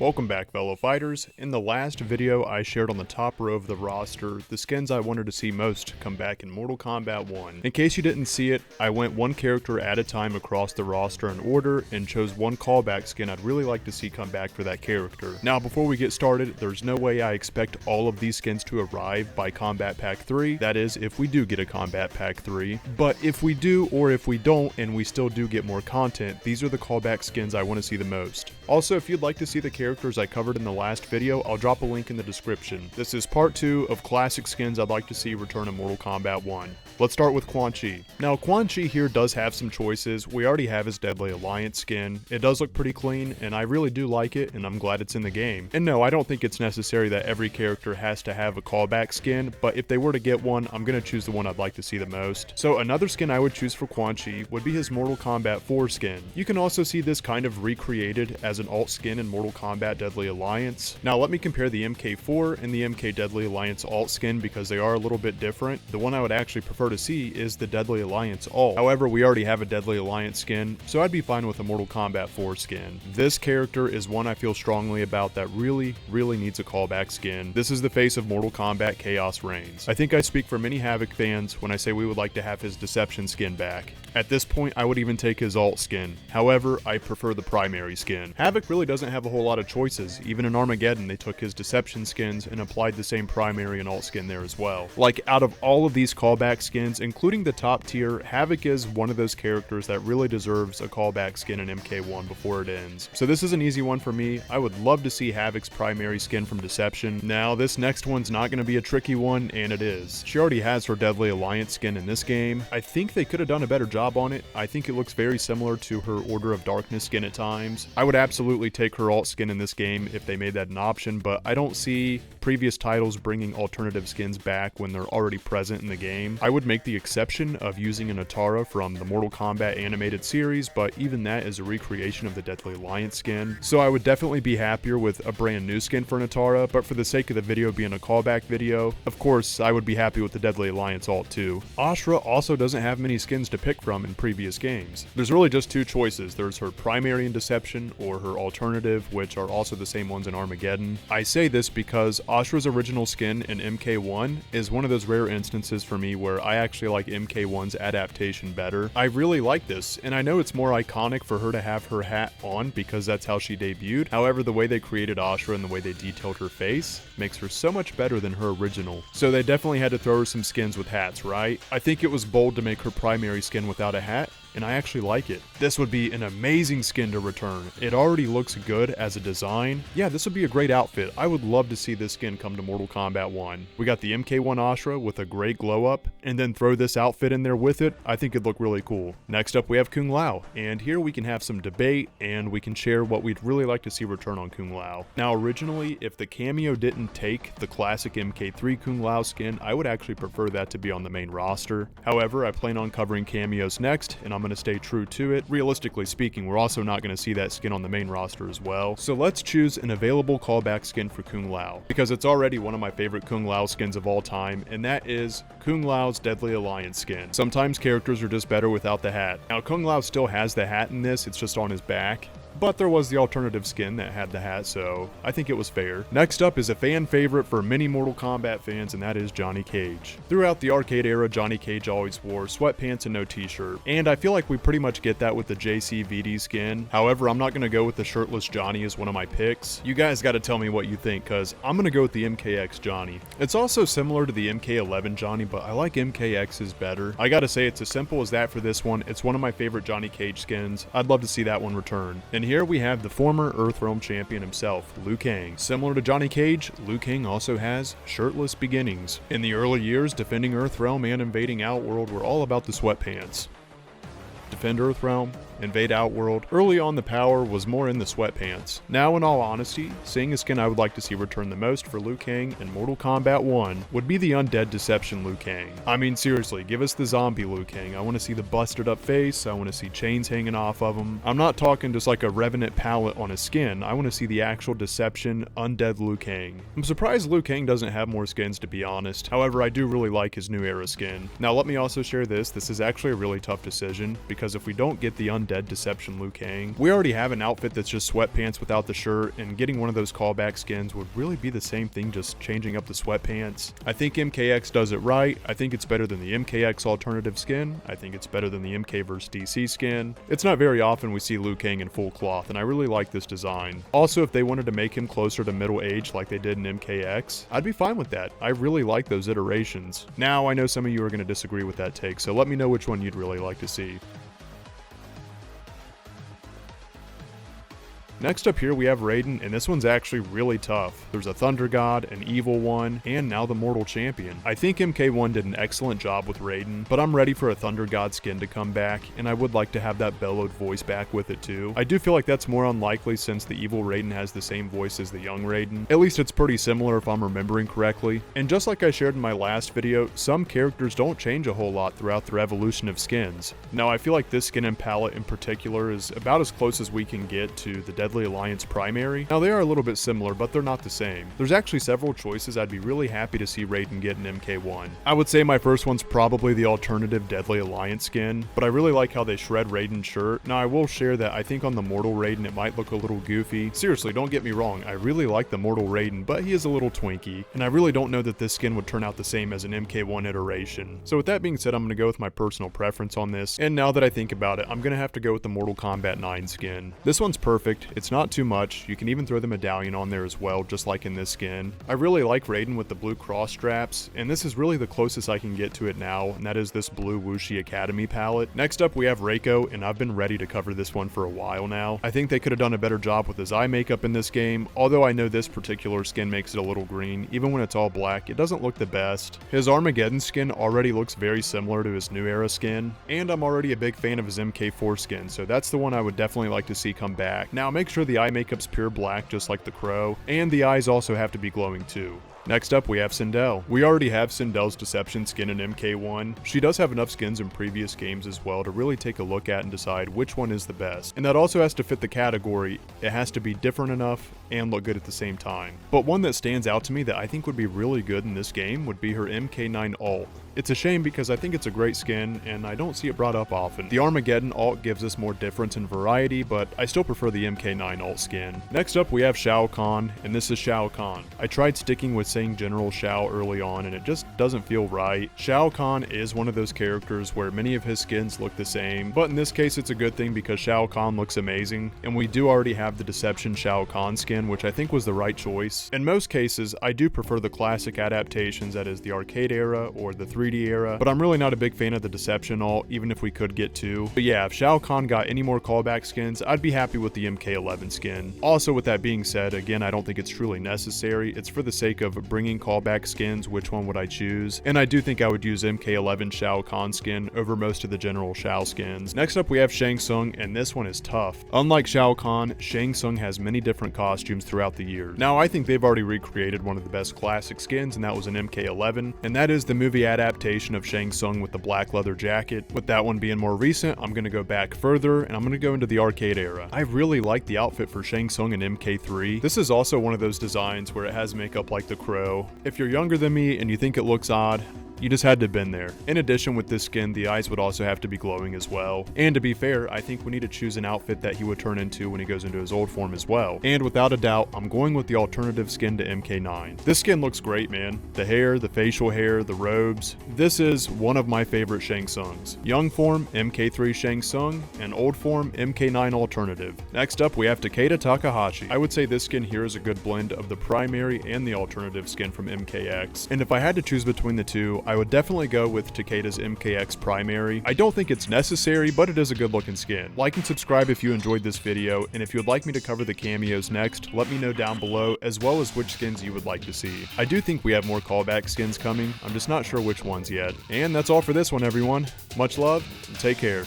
Welcome back, fellow fighters. In the last video, I shared on the top row of the roster the skins I wanted to see most come back in Mortal Kombat 1. In case you didn't see it, I went one character at a time across the roster in order and chose one callback skin I'd really like to see come back for that character. Now, before we get started, there's no way I expect all of these skins to arrive by Kombat Pack 3. That is, if we do get a Kombat Pack 3. But if we do, or if we don't, and we still do get more content, these are the callback skins I want to see the most. Also, if you'd like to see the characters I covered in the last video, I'll drop a link in the description. This is part 2 of classic skins I'd like to see return in Mortal Kombat 1. Let's start with Quan Chi. Now, Quan Chi here does have some choices. We already have his Deadly Alliance skin. It does look pretty clean, and I really do like it, and I'm glad it's in the game. And no, I don't think it's necessary that every character has to have a callback skin, but if they were to get one, I'm going to choose the one I'd like to see the most. So another skin I would choose for Quan Chi would be his Mortal Kombat 4 skin. You can also see this kind of recreated as an alt skin in Mortal Kombat Deadly Alliance. Now let me compare the MK4 and the MK Deadly Alliance alt skin because they are a little bit different. The one I would actually prefer to see is the Deadly Alliance alt. However, we already have a Deadly Alliance skin, so I'd be fine with a Mortal Kombat 4 skin. This character is one I feel strongly about that really needs a callback skin. This is the face of Mortal Kombat Chaos Reigns. I think I speak for many Havik fans when I say we would like to have his Deception skin back. At this point, I would even take his alt skin. However, I prefer the primary skin. Havik really doesn't have a whole lot of choices. Even in Armageddon, they took his Deception skins and applied the same primary and alt skin there as well. Like, out of all of these callback skins, including the top tier, Havik is one of those characters that really deserves a callback skin in MK1 before it ends. So this is an easy one for me. I would love to see Havik's primary skin from Deception. Now, this next one's not going to be a tricky one, and it is. She already has her Deadly Alliance skin in this game. I think they could have done a better job on it. I think it looks very similar to her Order of Darkness skin at times. I would absolutely take her alt skin in this game if they made that an option, but I don't see previous titles bringing alternative skins back when they're already present in the game. I would make the exception of using an Atara from the Mortal Kombat animated series, but even that is a recreation of the Deadly Alliance skin. So I would definitely be happier with a brand new skin for an Atara, but for the sake of the video being a callback video, of course, I would be happy with the Deadly Alliance alt too. Ashura also doesn't have many skins to pick from in previous games. There's really just two choices. There's her primary in Deception or her alternative, which are also the same ones in Armageddon. I say this because Ashura's original skin in MK1 is one of those rare instances for me where I actually like MK1's adaptation better. I really like this, and I know it's more iconic for her to have her hat on because that's how she debuted. However, the way they created Ashura and the way they detailed her face makes her so much better than her original. So they definitely had to throw her some skins with hats, right? I think it was bold to make her primary skin without a hat, and I actually like it. This would be an amazing skin to return. It already looks good as a design. Yeah, this would be a great outfit. I would love to see this skin come to Mortal Kombat 1. We got the MK1 Ashura with a great glow up, and then throw this outfit in there with it. I think it'd look really cool. Next up, we have Kung Lao, and here we can have some debate, and we can share what we'd really like to see return on Kung Lao. Now, originally, if the cameo didn't take the classic MK3 Kung Lao skin, I would actually prefer that to be on the main roster. However, I plan on covering cameos next, and I'm going to stay true to it. Realistically speaking, we're also not going to see that skin on the main roster as well. So let's choose an available callback skin for Kung Lao, because it's already one of my favorite Kung Lao skins of all time, and that is Kung Lao's Deadly Alliance skin. Sometimes characters are just better without the hat. Now, Kung Lao still has the hat in this, it's just on his back. But there was the alternative skin that had the hat, so I think it was fair. Next up is a fan favorite for many Mortal Kombat fans, and that is Johnny Cage. Throughout the arcade era, Johnny Cage always wore sweatpants and no t-shirt, and I feel like we pretty much get that with the JCVD skin. However, I'm not going to go with the shirtless Johnny as one of my picks. You guys got to tell me what you think, because I'm going to go with the MKX Johnny. It's also similar to the MK11 Johnny, but I like MKX's better. I gotta say, it's as simple as that for this one. It's one of my favorite Johnny Cage skins. I'd love to see that one return. And here we have the former Earthrealm champion himself, Liu Kang. Similar to Johnny Cage, Liu Kang also has shirtless beginnings. In the early years, defending Earthrealm and invading Outworld were all about the sweatpants. Defend Earthrealm, invade Outworld. Early on, the power was more in the sweatpants. Now, in all honesty, seeing a skin I would like to see return the most for Liu Kang in Mortal Kombat 1 would be the Undead Deception Liu Kang. I mean, seriously, give us the zombie Liu Kang. I want to see the busted up face, I want to see chains hanging off of him. I'm not talking just like a Revenant palette on his skin, I want to see the actual Deception Undead Liu Kang. I'm surprised Liu Kang doesn't have more skins, to be honest. However, I do really like his new era skin. Now, let me also share this. This is actually a really tough decision, because if we don't get the Undead Undead Deception Liu Kang. We already have an outfit that's just sweatpants without the shirt, and getting one of those callback skins would really be the same thing, just changing up the sweatpants. I think MKX does it right. I think it's better than the MKX alternative skin. I think it's better than the MK vs DC skin. It's not very often we see Liu Kang in full cloth, and I really like this design. Also, if they wanted to make him closer to middle age like they did in MKX, I'd be fine with that. I really like those iterations. Now, I know some of you are going to disagree with that take, so let me know which one you'd really like to see. Next up here we have Raiden, and this one's actually really tough. There's a Thunder God, an Evil One, and now the Mortal Champion. I think MK1 did an excellent job with Raiden, but I'm ready for a Thunder God skin to come back, and I would like to have that bellowed voice back with it too. I do feel like that's more unlikely since the Evil Raiden has the same voice as the young Raiden. At least it's pretty similar if I'm remembering correctly. And just like I shared in my last video, some characters don't change a whole lot throughout the evolution of skins. Now I feel like this skin and palette in particular is about as close as we can get to the Deadly Alliance primary. Now they are a little bit similar, but they're not the same. There's actually several choices I'd be really happy to see Raiden get in MK1. I would say my first one's probably the alternative Deadly Alliance skin, but I really like how they shred Raiden's shirt. Now I will share that I think on the Mortal Raiden it might look a little goofy. Seriously, don't get me wrong, I really like the Mortal Raiden, but he is a little twinky, and I really don't know that this skin would turn out the same as an MK1 iteration. So with that being said, I'm going to go with my personal preference on this, and now that I think about it, I'm going to have to go with the Mortal Kombat 9 skin. This one's perfect. It's not too much. You can even throw the medallion on there as well, just like in this skin. I really like Raiden with the blue cross straps, and this is really the closest I can get to it now, and that is this blue Wuxi Academy palette. Next up we have Reiko, and I've been ready to cover this one for a while now. I think they could have done a better job with his eye makeup in this game, although I know this particular skin makes it a little green. Even when it's all black, it doesn't look the best. His Armageddon skin already looks very similar to his New Era skin, and I'm already a big fan of his MK4 skin, so that's the one I would definitely like to see come back. Now make sure the eye makeup's pure black just like the Crow, and the eyes also have to be glowing too. Next up, we have Sindel. We already have Sindel's Deception skin in MK1. She does have enough skins in previous games as well to really take a look at and decide which one is the best. And that also has to fit the category. It has to be different enough and look good at the same time. But one that stands out to me that I think would be really good in this game would be her MK9 alt. It's a shame because I think it's a great skin and I don't see it brought up often. The Armageddon alt gives us more difference and variety, but I still prefer the MK9 alt skin. Next up we have Shao Kahn, and this is Shao Kahn. I tried sticking with saying General Shao early on and it just doesn't feel right. Shao Kahn is one of those characters where many of his skins look the same, but in this case it's a good thing because Shao Kahn looks amazing, and we do already have the Deception Shao Kahn skin, which I think was the right choice. In most cases, I do prefer the classic adaptations, that is the arcade era or the 3D era, but I'm really not a big fan of the Deception alt, even if we could get two. But yeah, if Shao Kahn got any more callback skins, I'd be happy with the MK11 skin. Also, with that being said, again, I don't think it's truly necessary. It's for the sake of bringing callback skins, which one would I choose? And I do think I would use MK11 Shao Kahn skin over most of the General Shao skins. Next up we have Shang Tsung, and this one is tough. Unlike Shao Kahn, Shang Tsung has many different costumes throughout the years. Now I think they've already recreated one of the best classic skins, and that was an MK11, and that is the movie adaptation of Shang Tsung with the black leather jacket. With that one being more recent, I'm going to go back further, and I'm going to go into the arcade era. I really like the outfit for Shang Tsung in MK3. This is also one of those designs where it has makeup like the Crow. If you're younger than me and you think it looks odd, you just had to have been there. In addition, with this skin, the eyes would also have to be glowing as well. And to be fair, I think we need to choose an outfit that he would turn into when he goes into his old form as well. And without a doubt, I'm going with the alternative skin to MK9. This skin looks great, man. The hair, the facial hair, the robes. This is one of my favorite Shang Tsungs. Young form, MK3 Shang Tsung, and old form, MK9 alternative. Next up, we have Takeda Takahashi. I would say this skin here is a good blend of the primary and the alternative skin from MKX. And if I had to choose between the two, I would definitely go with Takeda's MKX primary. I don't think it's necessary, but it is a good looking skin. Like and subscribe if you enjoyed this video, and if you would like me to cover the cameos next, let me know down below, as well as which skins you would like to see. I do think we have more callback skins coming, I'm just not sure which ones yet. And that's all for this one, everyone. Much love, and take care.